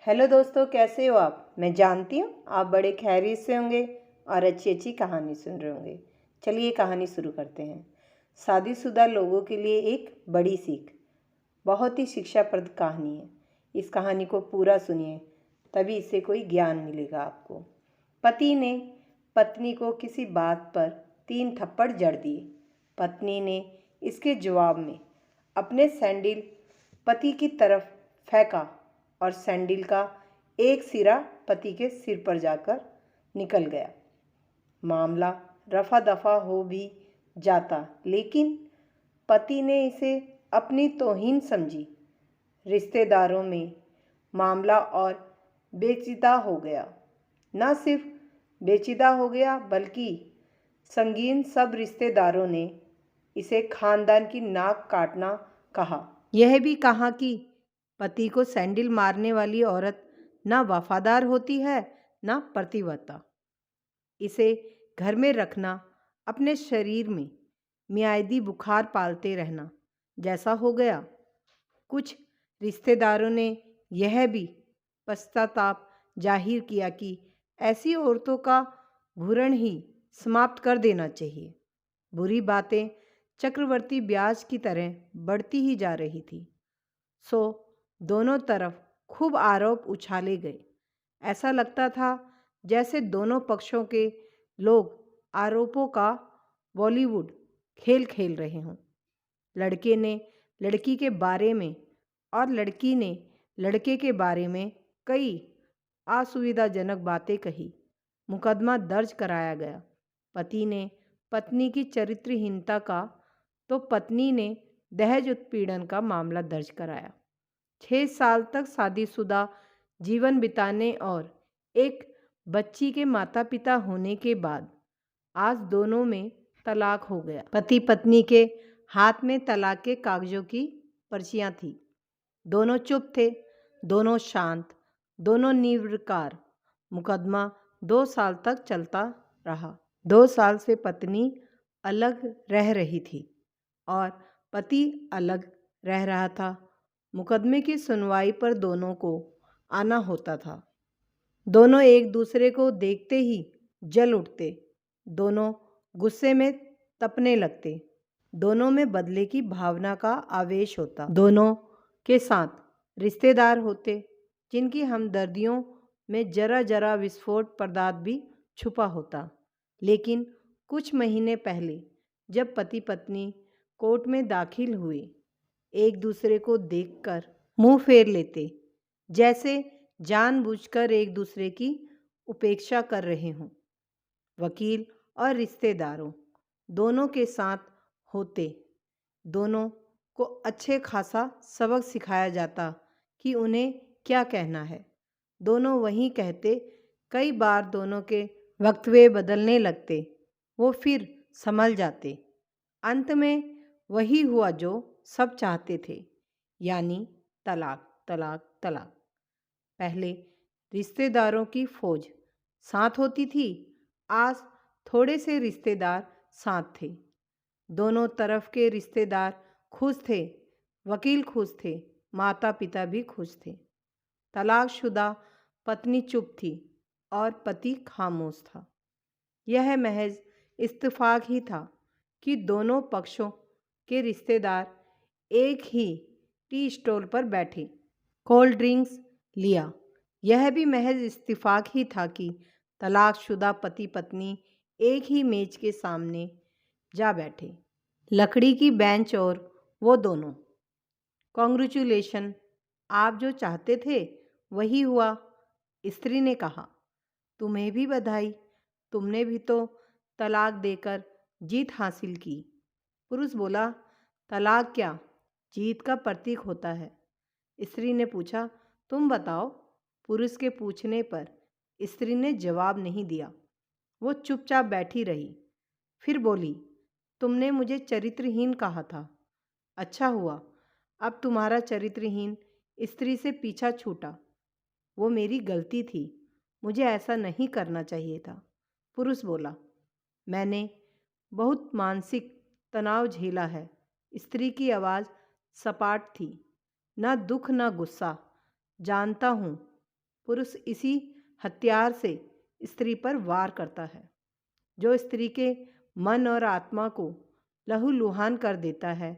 Hello दोस्तों, कैसे हो आप। मैं जानती हूँ आप बड़े खैरियत से होंगे और अच्छी अच्छी कहानी सुन रहे होंगे। चलिए कहानी शुरू करते हैं। शादीशुदा लोगों के लिए एक बड़ी सीख। बहुत ही शिक्षाप्रद कहानी है। इस कहानी को पूरा सुनिए, तभी इससे कोई ज्ञान मिलेगा आपको। पति ने पत्नी को किसी बात पर 3 थप्पड़ जड़ दिए। पत्नी ने इसके जवाब में अपने सैंडल पति की तरफ फेंका और सैंडल का एक सिरा पति के सिर पर जाकर निकल गया। मामला रफा दफा हो भी जाता, लेकिन पति ने इसे अपनी तौहीन समझी। रिश्तेदारों में मामला और पेचीदा हो गया। न सिर्फ पेचीदा हो गया, बल्कि संगीन सब रिश्तेदारों ने इसे खानदान की नाक काटना कहा। यह भी कहा कि पति को सैंडल मारने वाली औरत ना वफादार होती है, ना प्रतिबद्धता। इसे घर में रखना अपने शरीर में मियादी बुखार पालते रहना जैसा हो गया। कुछ रिश्तेदारों ने यह भी पश्चाताप जाहिर किया कि ऐसी औरतों का भूरण ही समाप्त कर देना चाहिए। बुरी बातें चक्रवर्ती ब्याज की तरह बढ़ती ही जा रही थी। सो दोनों तरफ खूब आरोप उछाले गए। ऐसा लगता था जैसे दोनों पक्षों के लोग आरोपों का बॉलीवुड खेल खेल रहे हों। लड़के ने लड़की के बारे में और लड़की ने लड़के के बारे में कई असुविधाजनक बातें कही। मुकदमा दर्ज कराया गया। पति ने पत्नी की चरित्रहीनता का, तो पत्नी ने दहेज उत्पीड़न का मामला दर्ज कराया। 6 साल तक शादीशुदा जीवन बिताने और एक बच्ची के माता पिता होने के बाद आज दोनों में तलाक हो गया। पति पत्नी के हाथ में तलाक के कागजों की पर्चियां थी। दोनों चुप थे, दोनों शांत, दोनों निर्विकार। मुकदमा 2 साल तक चलता रहा। 2 साल से पत्नी अलग रह रही थी और पति अलग रह रहा था। मुकदमे की सुनवाई पर दोनों को आना होता था। दोनों एक दूसरे को देखते ही जल उठते। दोनों गुस्से में तपने लगते। दोनों में बदले की भावना का आवेश होता। दोनों के साथ रिश्तेदार होते जिनकी हमदर्दियों में जरा जरा विस्फोट पदार्थ भी छुपा होता। लेकिन कुछ महीने पहले जब पति पत्नी कोर्ट में दाखिल हुए, एक दूसरे को देखकर मुंह फेर लेते, जैसे जानबूझकर एक दूसरे की उपेक्षा कर रहे हों। वकील और रिश्तेदारों दोनों के साथ होते। दोनों को अच्छे खासा सबक सिखाया जाता कि उन्हें क्या कहना है। दोनों वही कहते। कई बार दोनों के वक्तव्य बदलने लगते, वो फिर संभल जाते। अंत में वही हुआ जो सब चाहते थे, यानी तलाक तलाक तलाक। पहले रिश्तेदारों की फौज साथ होती थी, आज थोड़े से रिश्तेदार साथ थे। दोनों तरफ के रिश्तेदार खुश थे, वकील खुश थे, माता पिता भी खुश थे। तलाकशुदा पत्नी चुप थी और पति खामोश था। यह महज इत्तेफाक ही था कि दोनों पक्षों के रिश्तेदार एक ही टी स्टॉल पर बैठे, कोल्ड ड्रिंक्स लिया। यह भी महज इत्तेफाक ही था कि तलाकशुदा पति पत्नी एक ही मेज के सामने जा बैठे, लकड़ी की बेंच और वो दोनों। कॉन्ग्रेचुलेशन, आप जो चाहते थे वही हुआ, स्त्री ने कहा। तुम्हें भी बधाई, तुमने भी तो तलाक देकर जीत हासिल की। पुरुष बोला, तलाक क्या जीत का प्रतीक होता है। स्त्री ने पूछा, तुम बताओ। पुरुष के पूछने पर स्त्री ने जवाब नहीं दिया। वो चुपचाप बैठी रही। फिर बोली, तुमने मुझे चरित्रहीन कहा था। अच्छा हुआ अब तुम्हारा चरित्रहीन स्त्री से पीछा छूटा। वो मेरी गलती थी, मुझे ऐसा नहीं करना चाहिए था। पुरुष बोला, मैंने बहुत मानसिक तनाव झेला है। स्त्री की आवाज़ सपाट थी, ना दुख ना गुस्सा। जानता हूँ पुरुष इसी हथियार से स्त्री पर वार करता है, जो स्त्री के मन और आत्मा को लहूलुहान कर देता है।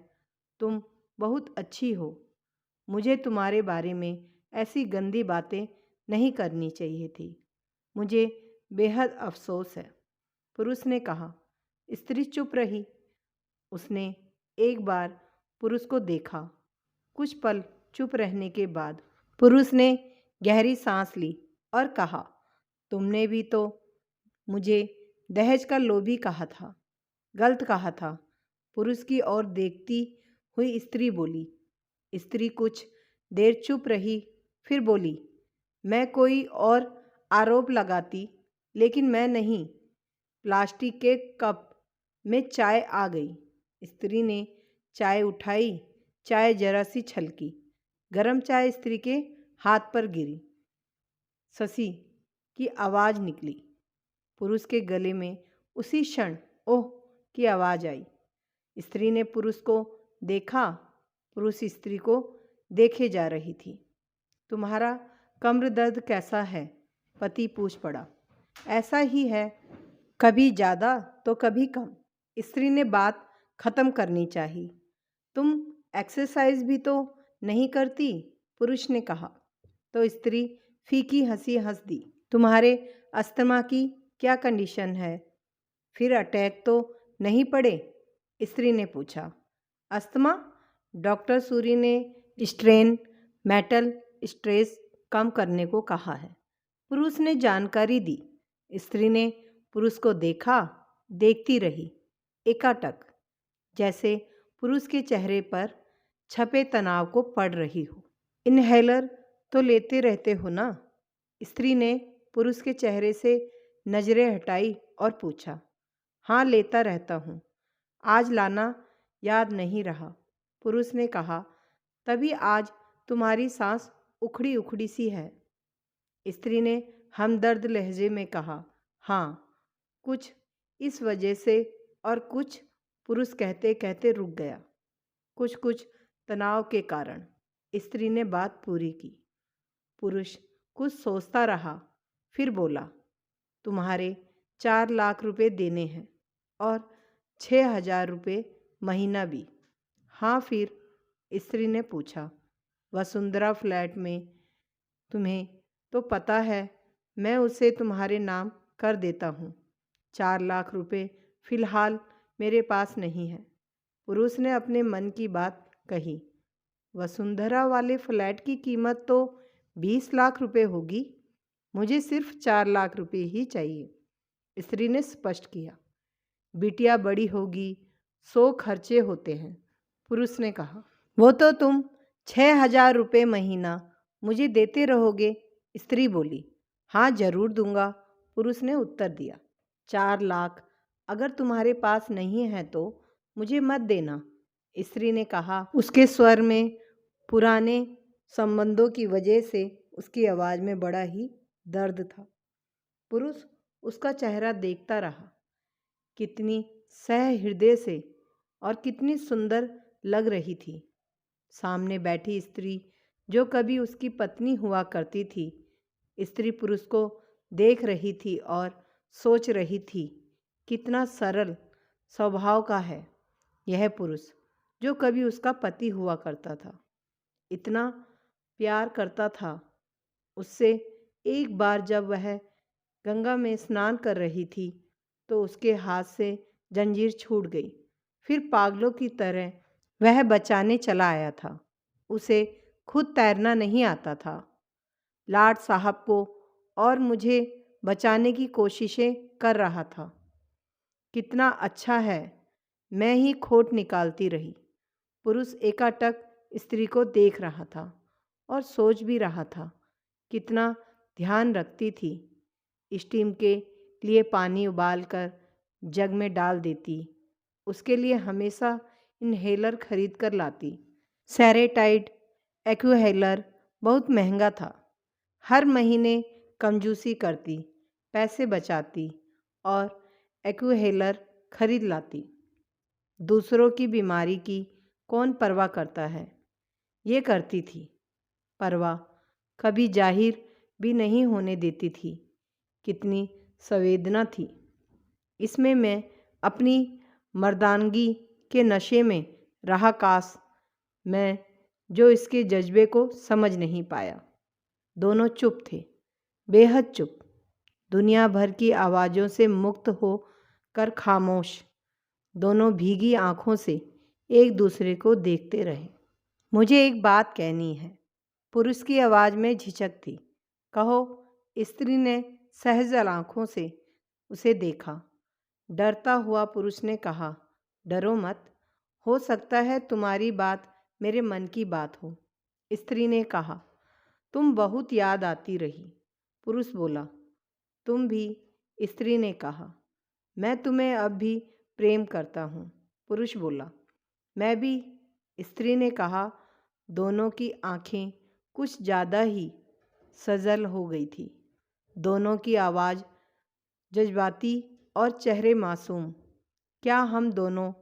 तुम बहुत अच्छी हो, मुझे तुम्हारे बारे में ऐसी गंदी बातें नहीं करनी चाहिए थी। मुझे बेहद अफसोस है, पुरुष ने कहा। स्त्री चुप रही। उसने एक बार पुरुष को देखा। कुछ पल चुप रहने के बाद पुरुष ने गहरी सांस ली और कहा, तुमने भी तो मुझे दहेज का लोभी कहा था। गलत कहा था। पुरुष की ओर देखती हुई स्त्री बोली। स्त्री कुछ देर चुप रही, फिर बोली, मैं कोई और आरोप लगाती, लेकिन मैं नहीं। प्लास्टिक के कप में चाय आ गई। स्त्री ने चाय उठाई। चाय जरा सी छलकी। गरम चाय स्त्री के हाथ पर गिरी। ससी की आवाज़ निकली। पुरुष के गले में उसी क्षण ओह की आवाज़ आई। स्त्री ने पुरुष को देखा। पुरुष स्त्री को देखे जा रही थी। तुम्हारा कमर दर्द कैसा है? पति पूछ पड़ा। ऐसा ही है, कभी ज़्यादा तो कभी कम। स्त्री ने बात खत्म करनी चाहिए। तुम एक्सरसाइज भी तो नहीं करती, पुरुष ने कहा। तो स्त्री फीकी हंसी हंस दी। तुम्हारे अस्थमा की क्या कंडीशन है? फिर अटैक तो नहीं पड़े? स्त्री ने पूछा। अस्थमा? डॉक्टर सूरी ने स्ट्रेन मेटल स्ट्रेस कम करने को कहा है, पुरुष ने जानकारी दी। स्त्री ने पुरुष को देखा, देखती रही एकाटक, जैसे पुरुष के चेहरे पर छपे तनाव को पढ़ रही हो। इनहेलर तो लेते रहते हो ना? स्त्री ने पुरुष के चेहरे से नजरें हटाई और पूछा। हाँ, लेता रहता हूँ। आज लाना याद नहीं रहा, पुरुष ने कहा। तभी आज तुम्हारी सांस उखड़ी उखड़ी सी है। स्त्री ने हमदर्द लहजे में कहा। हाँ, कुछ इस वजह से और कुछ, पुरुष कहते कहते रुक गया। कुछ तनाव के कारण, स्त्री ने बात पूरी की। पुरुष कुछ सोचता रहा, फिर बोला, तुम्हारे 4 लाख रुपए देने हैं और 6,000 रुपये महीना भी। हाँ, फिर? स्त्री ने पूछा। वसुंधरा फ्लैट में, तुम्हें तो पता है, मैं उसे तुम्हारे नाम कर देता हूँ। 4 लाख रुपए फिलहाल मेरे पास नहीं है, पुरुष ने अपने मन की बात कही। वसुंधरा वाले फ्लैट की कीमत तो 20 लाख रुपए होगी। मुझे सिर्फ 4 लाख रुपए ही चाहिए, स्त्री ने स्पष्ट किया। बिटिया बड़ी होगी, 100 खर्चे होते हैं, पुरुष ने कहा। वो तो तुम 6,000 रुपये महीना मुझे देते रहोगे, स्त्री बोली। हाँ, जरूर दूंगा, पुरुष ने उत्तर दिया। 4 लाख अगर तुम्हारे पास नहीं है तो मुझे मत देना, स्त्री ने कहा। उसके स्वर में पुराने संबंधों की वजह से उसकी आवाज़ में बड़ा ही दर्द था। पुरुष उसका चेहरा देखता रहा। कितनी सहृदय से और कितनी सुंदर लग रही थी। सामने बैठी स्त्री जो कभी उसकी पत्नी हुआ करती थी। स्त्री पुरुष को देख रही थी और सोच रही थी, कितना सरल स्वभाव का है यह पुरुष जो कभी उसका पति हुआ करता था। इतना प्यार करता था उससे। एक बार जब वह गंगा में स्नान कर रही थी तो उसके हाथ से जंजीर छूट गई। फिर पागलों की तरह वह बचाने चला आया था। उसे खुद तैरना नहीं आता था। लाट साहब को और मुझे बचाने की कोशिशें कर रहा था। कितना अच्छा है, मैं ही खोट निकालती रही। पुरुष एकाटक स्त्री को देख रहा था और सोच भी रहा था, कितना ध्यान रखती थी। स्टीम के लिए पानी उबालकर जग में डाल देती, उसके लिए हमेशा इनहेलर खरीद कर लाती। सेरेटाइड एक्यूहेलर बहुत महंगा था। हर महीने कंजूसी करती, पैसे बचाती और एक्यूहेलर खरीद लाती। दूसरों की बीमारी की कौन परवाह करता है? ये करती थी परवाह। कभी जाहिर भी नहीं होने देती थी। कितनी संवेदना थी इसमें। मैं अपनी मर्दानगी के नशे में रहा, काश मैं जो इसके जज्बे को समझ नहीं पाया। दोनों चुप थे, बेहद चुप, दुनिया भर की आवाज़ों से मुक्त हो कर खामोश। दोनों भीगी आंखों से एक दूसरे को देखते रहे। मुझे एक बात कहनी है, पुरुष की आवाज़ में झिझक थी। कहो, स्त्री ने सहजल आंखों से उसे देखा। डरता हुआ पुरुष ने कहा, डरो मत, हो सकता है तुम्हारी बात मेरे मन की बात हो। स्त्री ने कहा, तुम बहुत याद आती रही। पुरुष बोला, तुम भी। स्त्री ने कहा, मैं तुम्हें अब भी प्रेम करता हूँ। पुरुष बोला, मैं भी। स्त्री ने कहा। दोनों की आंखें कुछ ज़्यादा ही सजल हो गई थी। दोनों की आवाज़ जज्बाती और चेहरे मासूम। क्या हम दोनों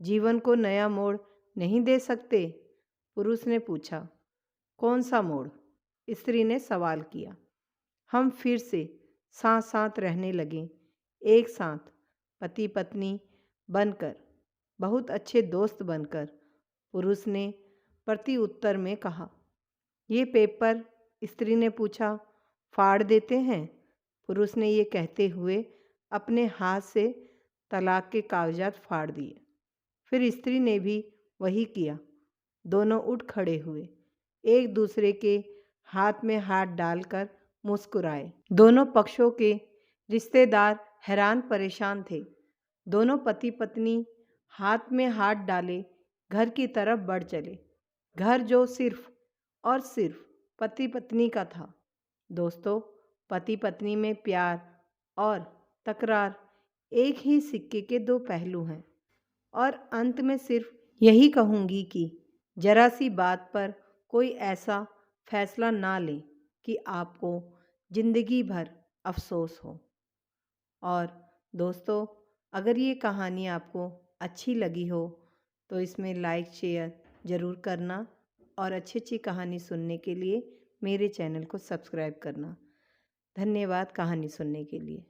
जीवन को नया मोड़ नहीं दे सकते? पुरुष ने पूछा। कौन सा मोड़? स्त्री ने सवाल किया। हम फिर से साथ साथ रहने लगे, एक साथ, पति पत्नी बनकर, बहुत अच्छे दोस्त बनकर। पुरुष ने प्रति उत्तर में कहा। ये पेपर? स्त्री ने पूछा। फाड़ देते हैं? पुरुष ने ये कहते हुए अपने हाथ से तलाक के कागजात फाड़ दिए। फिर स्त्री ने भी वही किया। दोनों उठ खड़े हुए, एक दूसरे के हाथ में हाथ डालकर मुस्कुराए। दोनों पक्षों के रिश्तेदार हैरान परेशान थे। दोनों पति पत्नी हाथ में हाथ डाले घर की तरफ बढ़ चले। घर जो सिर्फ और सिर्फ पति पत्नी का था। दोस्तों, पति पत्नी में प्यार और तकरार एक ही सिक्के के दो पहलू हैं। और अंत में सिर्फ यही कहूँगी कि जरा सी बात पर कोई ऐसा फैसला ना लें कि आपको ज़िंदगी भर अफसोस हो। और दोस्तों, अगर ये कहानी आपको अच्छी लगी हो तो इसमें लाइक शेयर ज़रूर करना और अच्छी अच्छी कहानी सुनने के लिए मेरे चैनल को सब्सक्राइब करना। धन्यवाद कहानी सुनने के लिए।